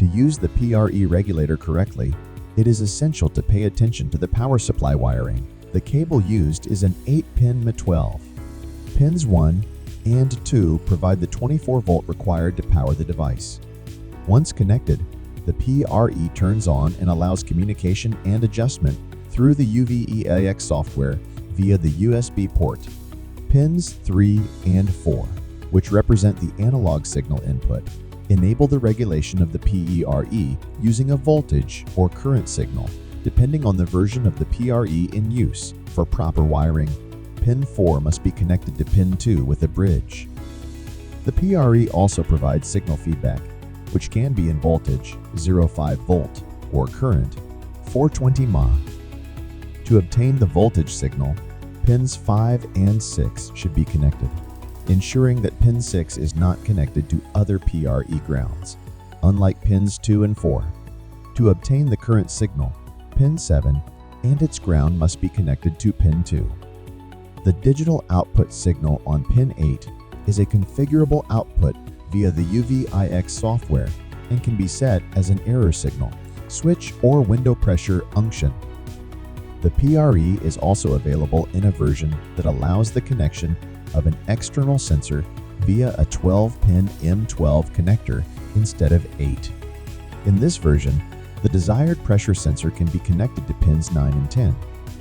To use the PRE regulator correctly, it is essential to pay attention to the power supply wiring. The cable used is an 8-pin M12. Pins 1 and 2 provide the 24-volt required to power the device. Once connected, the PRE turns on and allows communication and adjustment through the UVEIX software via the USB port. Pins 3 and 4, which represent the analog signal input, enable the regulation of the PRE using a voltage or current signal, depending on the version of the PRE in use. For proper wiring, pin 4 must be connected to pin 2 with a bridge. The PRE also provides signal feedback, which can be in voltage 0.5 volt or current 420 mA. To obtain the voltage signal, pins 5 and 6 should be connected, ensuring that pin 6 is not connected to other PRE grounds, unlike pins 2 and 4. To obtain the current signal, pin 7 and its ground must be connected to pin 2. The digital output signal on pin 8 is a configurable output via the UVEIX software and can be set as an error signal, switch, or window pressure unction. The PRE is also available in a version that allows the connection of an external sensor via a 12-pin M12 connector instead of 8. In this version, the desired pressure sensor can be connected to pins 9 and 10,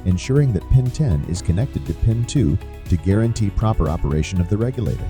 ensuring that pin 10 is connected to pin 2 to guarantee proper operation of the regulator.